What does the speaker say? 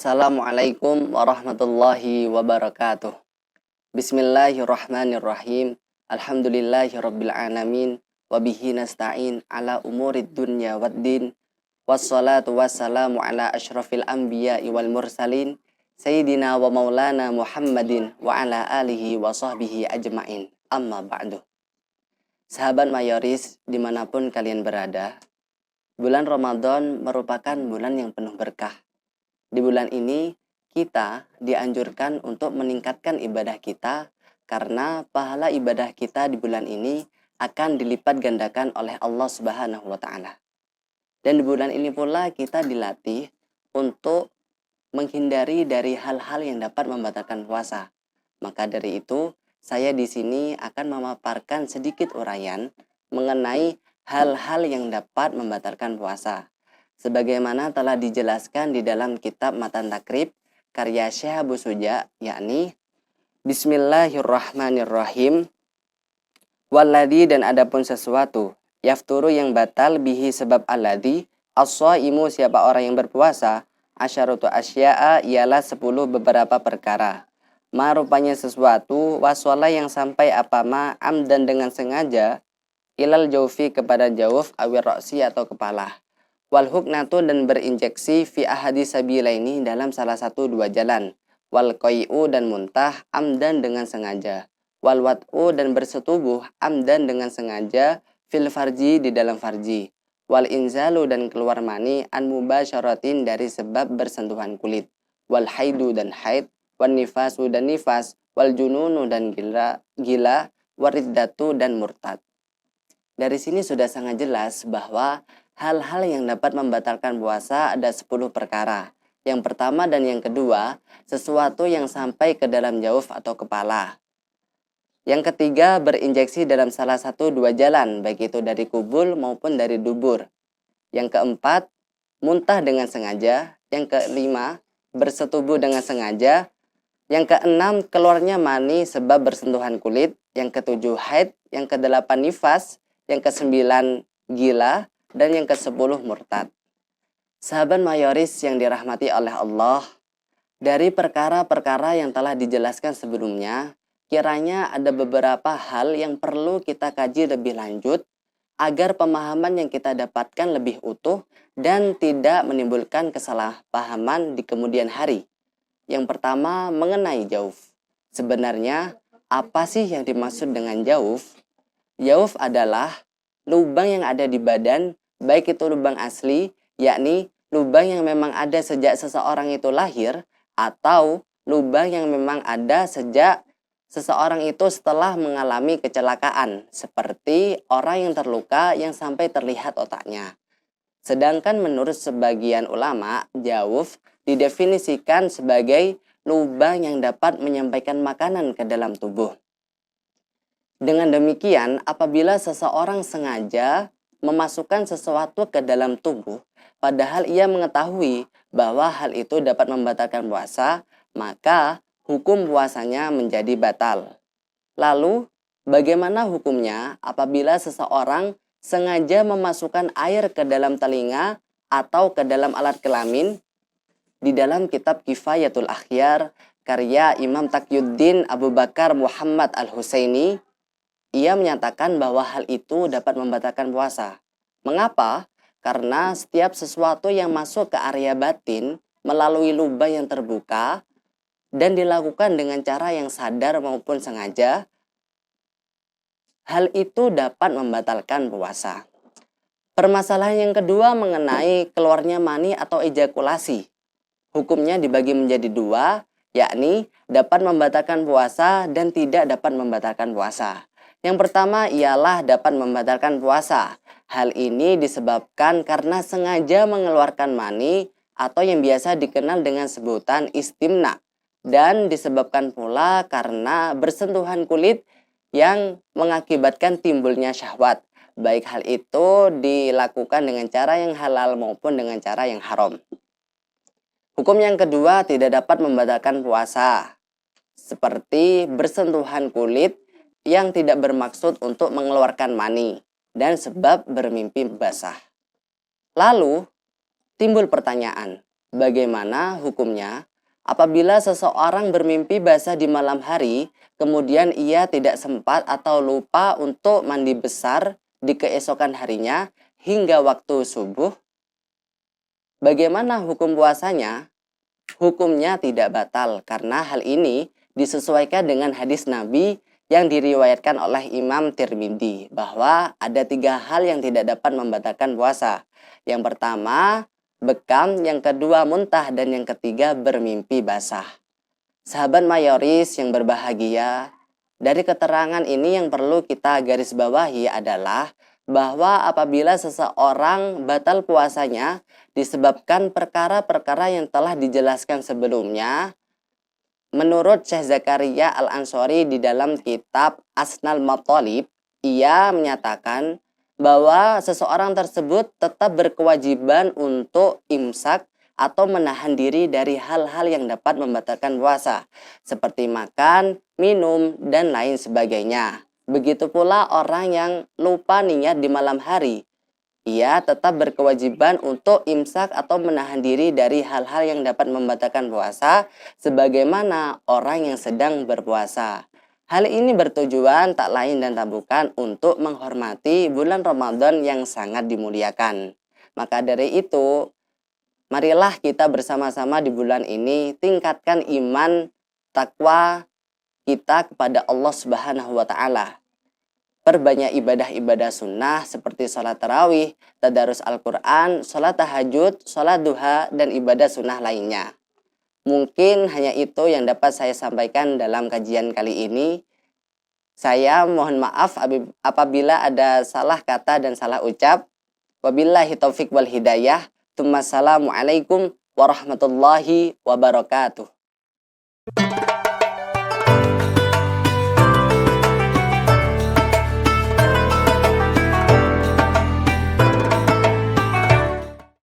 Assalamualaikum warahmatullahi wabarakatuh. Bismillahirrahmanirrahim. Alhamdulillahirabbil alamin wa bihi nasta'in ala umurid dunya waddin. Wassalatu wassalamu ala asyrafil anbiya'i wal mursalin sayyidina wa maulana Muhammadin wa ala alihi wa sahbihi ajmain. Amma ba'du. Sahabat Mayoris dimanapun kalian berada, bulan Ramadan merupakan bulan yang penuh berkah. Di bulan ini kita dianjurkan untuk meningkatkan ibadah kita karena pahala ibadah kita di bulan ini akan dilipat gandakan oleh Allah Subhanahu wa taala. Dan di bulan ini pula kita dilatih untuk menghindari dari hal-hal yang dapat membatalkan puasa. Maka dari itu, saya di sini akan memaparkan sedikit uraian mengenai hal-hal yang dapat membatalkan puasa. Sebagaimana telah dijelaskan di dalam kitab Matan Takrib karya Syekh Abu Suja, yakni Bismillahirrahmanirrahim. Walladhi, dan adapun sesuatu yafturu yang batal bihi sebab alladhi as-shaimu, siapa orang yang berpuasa, asyaratu asya'a, ialah 10 beberapa perkara. Ma, rupanya sesuatu, waswala yang sampai apama amdan dengan sengaja, ilal jaufi kepada jauf, awir roksi atau kepala. Wal huknatu, dan berinjeksi fi ahadi sabilaini dalam salah satu dua jalan. Wal qai'u, dan muntah amdan dengan sengaja. Wal wat'u, dan bersetubuh amdan dengan sengaja fil farji di dalam farji. Wal inzalu, dan keluar mani an mubasyaratin dari sebab bersentuhan kulit. Wal haidu, dan haid. Wal nifasu, dan nifas. Wal jununu, dan gila. Wariddatu, dan murtad. Dari sini sudah sangat jelas bahwa hal-hal yang dapat membatalkan puasa ada 10 perkara. Yang pertama dan yang kedua, sesuatu yang sampai ke dalam jauf atau kepala. Yang ketiga, berinjeksi dalam salah satu dua jalan, baik itu dari kubul maupun dari dubur. Yang keempat, muntah dengan sengaja. Yang kelima, bersetubuh dengan sengaja. Yang keenam, keluarnya mani sebab bersentuhan kulit. Yang ketujuh, haid. Yang kedelapan, nifas. Yang kesembilan, gila. Dan yang ke-10, murtad. Sahabat Mayoris yang dirahmati oleh Allah, dari perkara-perkara yang telah dijelaskan sebelumnya, kiranya ada beberapa hal yang perlu kita kaji lebih lanjut agar pemahaman yang kita dapatkan lebih utuh dan tidak menimbulkan kesalahpahaman di kemudian hari. Yang pertama, mengenai jauf. Sebenarnya, apa sih yang dimaksud dengan jauf? Jauf adalah lubang yang ada di badan, baik itu lubang asli, yakni lubang yang memang ada sejak seseorang itu lahir, atau lubang yang memang ada sejak seseorang itu setelah mengalami kecelakaan, seperti orang yang terluka yang sampai terlihat otaknya. Sedangkan menurut sebagian ulama, jauf didefinisikan sebagai lubang yang dapat menyampaikan makanan ke dalam tubuh. Dengan demikian, apabila seseorang sengaja memasukkan sesuatu ke dalam tubuh, padahal ia mengetahui bahwa hal itu dapat membatalkan puasa, maka hukum puasanya menjadi batal. Lalu, bagaimana hukumnya apabila seseorang sengaja memasukkan air ke dalam telinga atau ke dalam alat kelamin? Di dalam kitab Kifayatul Akhyar, karya Imam Taqiyuddin Abu Bakar Muhammad Al-Husaini, ia menyatakan bahwa hal itu dapat membatalkan puasa. Mengapa? Karena setiap sesuatu yang masuk ke area batin melalui lubang yang terbuka dan dilakukan dengan cara yang sadar maupun sengaja, hal itu dapat membatalkan puasa. Permasalahan yang kedua mengenai keluarnya mani atau ejakulasi. Hukumnya dibagi menjadi dua, yakni dapat membatalkan puasa dan tidak dapat membatalkan puasa. Yang pertama ialah dapat membatalkan puasa. Hal ini disebabkan karena sengaja mengeluarkan mani atau yang biasa dikenal dengan sebutan istimna. Dan disebabkan pula karena bersentuhan kulit yang mengakibatkan timbulnya syahwat. Baik hal itu dilakukan dengan cara yang halal maupun dengan cara yang haram. Hukum yang kedua tidak dapat membatalkan puasa. Seperti bersentuhan kulit yang tidak bermaksud untuk mengeluarkan mani dan sebab bermimpi basah. Lalu timbul pertanyaan, Bagaimana hukumnya? Apabila seseorang bermimpi basah di malam hari, kemudian ia tidak sempat atau lupa untuk mandi besar di keesokan harinya hingga waktu subuh, bagaimana hukum puasanya? Hukumnya tidak batal karena hal ini disesuaikan dengan hadis Nabi yang diriwayatkan oleh Imam Tirmidzi bahwa ada 3 hal yang tidak dapat membatalkan puasa. Yang pertama, bekam, yang kedua muntah, dan yang ketiga bermimpi basah. Sahabat mayoris yang berbahagia, dari keterangan ini yang perlu kita garis bawahi adalah bahwa apabila seseorang batal puasanya disebabkan perkara-perkara yang telah dijelaskan sebelumnya, menurut Syekh Zakaria Al-Ansori di dalam kitab Asnal Mathalib, ia menyatakan bahwa seseorang tersebut tetap berkewajiban untuk imsak atau menahan diri dari hal-hal yang dapat membatalkan puasa, seperti makan, minum, dan lain sebagainya. Begitu pula orang yang lupa niat di malam hari, ia tetap berkewajiban untuk imsak atau menahan diri dari hal-hal yang dapat membatalkan puasa, sebagaimana orang yang sedang berpuasa. Hal ini bertujuan tak lain dan tak bukan untuk menghormati bulan Ramadan yang sangat dimuliakan. Maka dari itu, marilah kita bersama-sama di bulan ini tingkatkan iman, takwa kita kepada Allah Subhanahu wa Ta'ala. Perbanyak ibadah-ibadah sunnah seperti sholat tarawih, tadarus Al-Quran, sholat tahajud, sholat duha, dan ibadah sunnah lainnya. Mungkin hanya itu yang dapat saya sampaikan dalam kajian kali ini. Saya mohon maaf apabila ada salah kata dan salah ucap. Wabillahi taufik wal hidayah. Assalamualaikum warahmatullahi wabarakatuh.